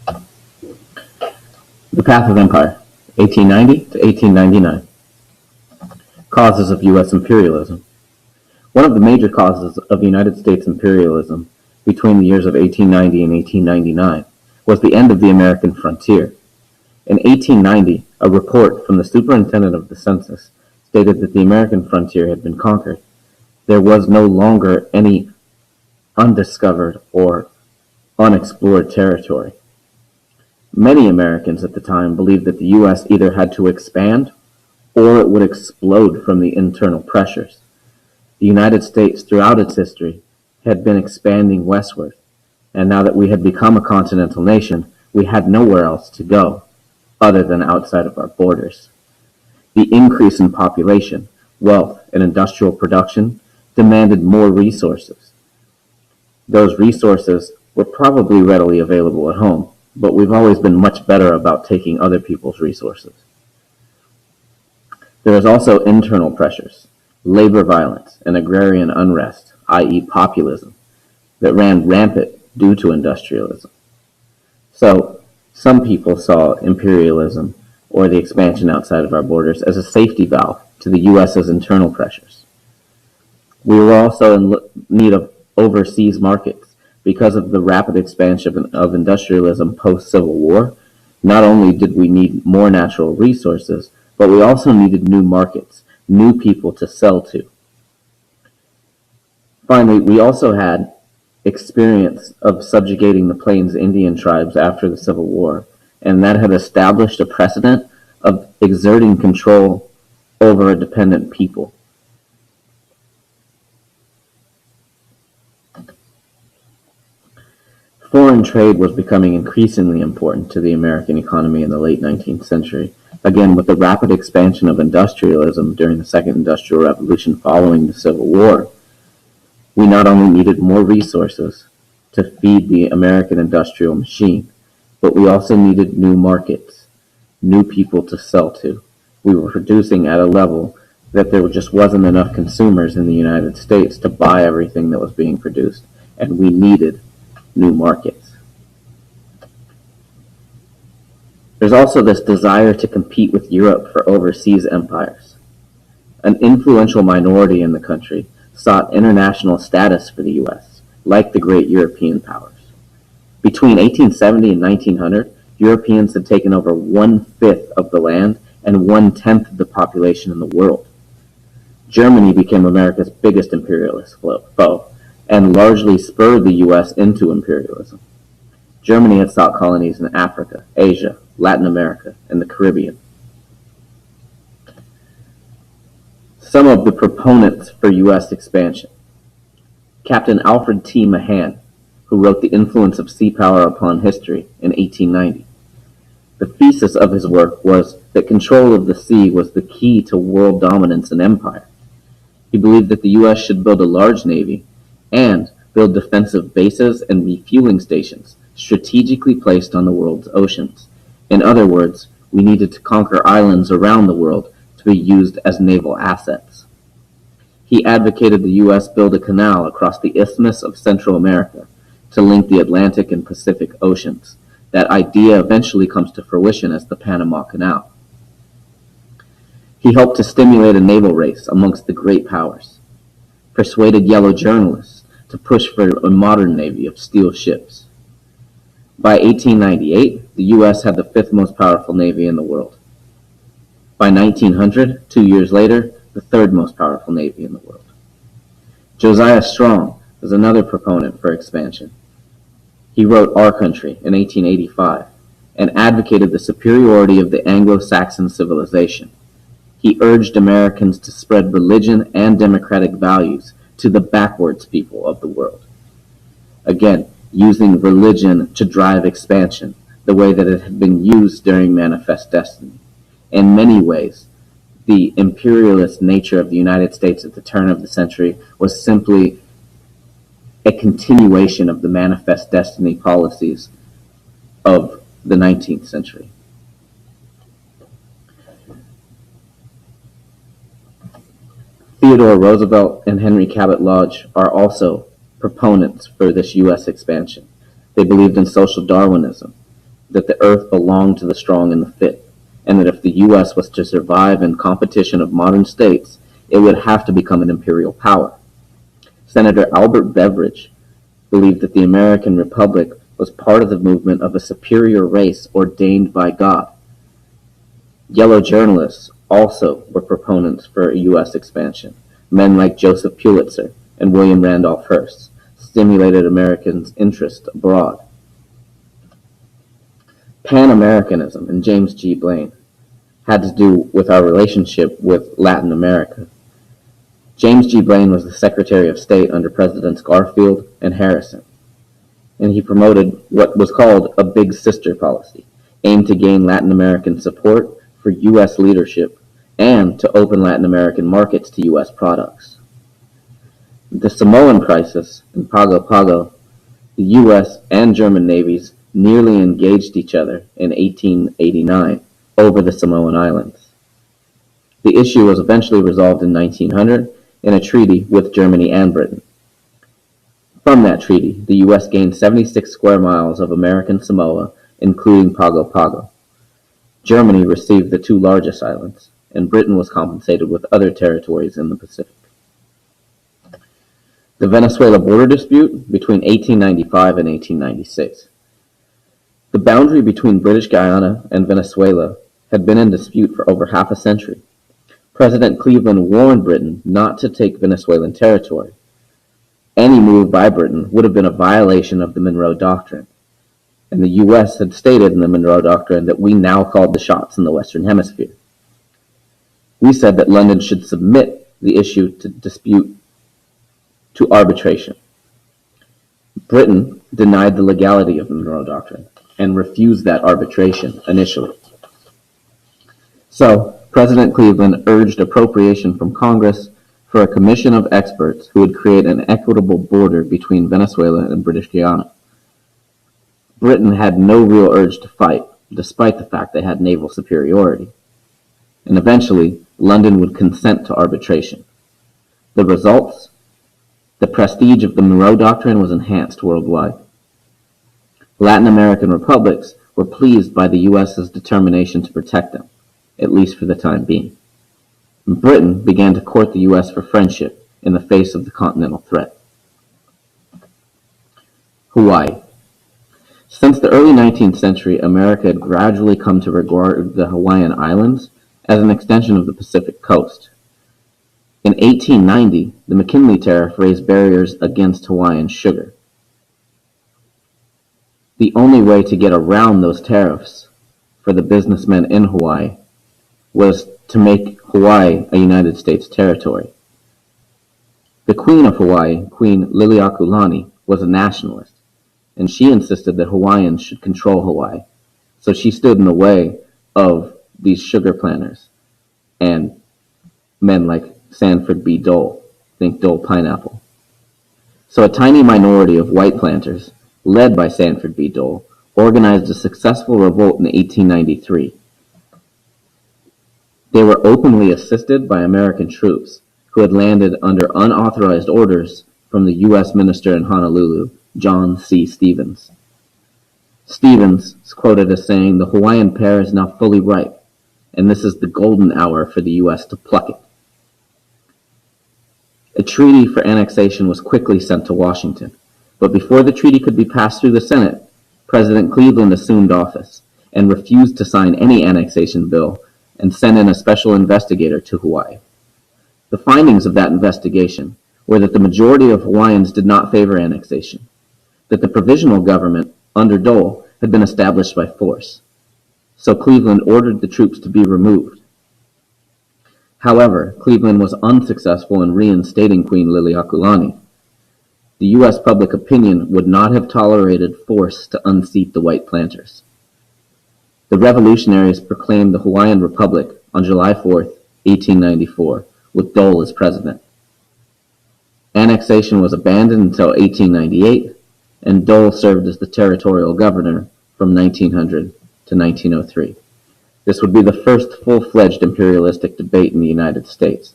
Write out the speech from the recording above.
The Path of Empire, 1890 to 1899. Causes of U.S. imperialism. One of the major causes of United States imperialism between the years of 1890 and 1899 was the end of the American frontier. In 1890, a report from the superintendent of the census stated that the American frontier had been conquered. There was no longer any undiscovered or unexplored territory. Many Americans at the time believed that the U.S. either had to expand or it would explode from the internal pressures. The United States, throughout its history, had been expanding westward, and now that we had become a continental nation, we had nowhere else to go other than outside of our borders. The increase in population, wealth, and industrial production demanded more resources. Those resources were probably readily available at home, but we've always been much better about taking other people's resources. There is also internal pressures, labor violence, and agrarian unrest, i.e. populism, that ran rampant due to industrialism. So, some people saw imperialism, or the expansion outside of our borders, as a safety valve to the U.S.'s internal pressures. We were also in need of overseas markets because of the rapid expansion of industrialism post-Civil War. Not only did we need more natural resources, but we also needed new markets, new people to sell to. Finally, we also had experience of subjugating the Plains Indian tribes after the Civil War, and that had established a precedent of exerting control over a dependent people. Foreign trade was becoming increasingly important to the American economy in the late 19th century. Again, with the rapid expansion of industrialism during the Second Industrial Revolution following the Civil War, we not only needed more resources to feed the American industrial machine, but we also needed new markets, new people to sell to. We were producing at a level that there just wasn't enough consumers in the United States to buy everything that was being produced, and we needed new markets. There's also this desire to compete with Europe for overseas empires. An influential minority in the country sought international status for the U.S., like the great European powers. Between 1870 and 1900, Europeans had taken over 1/5 of the land and 1/10 of the population in the world. Germany became America's biggest imperialist foe, and largely spurred the U.S. into imperialism. Germany had sought colonies in Africa, Asia, Latin America, and the Caribbean. Some of the proponents for U.S. expansion. Captain Alfred T. Mahan, who wrote The Influence of Sea Power Upon History in 1890. The thesis of his work was that control of the sea was the key to world dominance and empire. He believed that the U.S. should build a large navy and build defensive bases and refueling stations strategically placed on the world's oceans. In other words, we needed to conquer islands around the world to be used as naval assets. He advocated the U.S. build a canal across the Isthmus of Central America to link the Atlantic and Pacific Oceans. That idea eventually comes to fruition as the Panama Canal. He helped to stimulate a naval race amongst the great powers, persuaded yellow journalists to push for a modern navy of steel ships. By 1898, the U.S. had the 5th most powerful navy in the world. By 1900, 2 years later, the 3rd most powerful navy in the world. Josiah Strong was another proponent for expansion. He wrote Our Country in 1885 and advocated the superiority of the Anglo-Saxon civilization. He urged Americans to spread religion and democratic values to the backwards people of the world. Again, using religion to drive expansion, the way that it had been used during Manifest Destiny. In many ways, the imperialist nature of the United States at the turn of the century was simply a continuation of the Manifest Destiny policies of the 19th century. Theodore Roosevelt and Henry Cabot Lodge are also proponents for this U.S. expansion. They believed in social Darwinism. that the earth belonged to the strong and the fit, and that if the U.S. was to survive in competition of modern states, it would have to become an imperial power. Senator Albert Beveridge believed that the American Republic was part of the movement of a superior race ordained by God. Yellow journalists also were proponents for U.S. expansion. Men like Joseph Pulitzer and William Randolph Hearst stimulated Americans' interest abroad. Pan-Americanism and James G. Blaine had to do with our relationship with Latin America. James G. Blaine was the Secretary of State under Presidents Garfield and Harrison, and he promoted what was called a Big Sister policy, aimed to gain Latin American support for U.S. leadership and to open Latin American markets to U.S. products. The Samoan crisis in Pago Pago, the U.S. and German navies nearly engaged each other in 1889 over the Samoan Islands. The issue was eventually resolved in 1900 in a treaty with Germany and Britain. From that treaty, the U.S. gained 76 square miles of American Samoa, including Pago Pago. Germany received the two largest islands, and Britain was compensated with other territories in the Pacific. The Venezuela border dispute between 1895 and 1896. The boundary between British Guyana and Venezuela had been in dispute for over half a century. President Cleveland warned Britain not to take Venezuelan territory. Any move by Britain would have been a violation of the Monroe Doctrine, and the U.S. had stated in the Monroe Doctrine that we now called the shots in the Western Hemisphere. We said that London should submit the issue to dispute to arbitration. Britain denied the legality of the Monroe Doctrine and refused that arbitration initially. So, President Cleveland urged appropriation from Congress for a commission of experts who would create an equitable border between Venezuela and British Guyana. Britain had no real urge to fight, despite the fact they had naval superiority. And eventually, London would consent to arbitration. The results? The prestige of the Monroe Doctrine was enhanced worldwide. Latin American republics were pleased by the U.S.'s determination to protect them, at least for the time being. Britain began to court the U.S. for friendship in the face of the continental threat. Hawaii. Since the early 19th century, America had gradually come to regard the Hawaiian Islands as an extension of the Pacific coast. In 1890, the McKinley Tariff raised barriers against Hawaiian sugar. The only way to get around those tariffs for the businessmen in Hawaii was to make Hawaii a United States territory. The Queen of Hawaii, Queen Liliuokalani, was a nationalist, and she insisted that Hawaiians should control Hawaii. So she stood in the way of these sugar planters and men like Sanford B. Dole, think Dole pineapple. So a tiny minority of white planters, led by Sanford B. Dole, organized a successful revolt in 1893. They were openly assisted by American troops, who had landed under unauthorized orders from the U.S. Minister in Honolulu, John C. Stevens. Stevens is quoted as saying, "The Hawaiian pear is now fully ripe, and this is the golden hour for the U.S. to pluck it." A treaty for annexation was quickly sent to Washington, but before the treaty could be passed through the Senate, President Cleveland assumed office and refused to sign any annexation bill and sent in a special investigator to Hawaii. The findings of that investigation were that the majority of Hawaiians did not favor annexation, that the provisional government under Dole had been established by force, so Cleveland ordered the troops to be removed. However, Cleveland was unsuccessful in reinstating Queen Liliuokalani. The U.S. public opinion would not have tolerated force to unseat the white planters. The revolutionaries proclaimed the Hawaiian Republic on July 4, 1894, with Dole as president. Annexation was abandoned until 1898, and Dole served as the territorial governor from 1900 to 1903. This would be the first full-fledged imperialistic debate in the United States,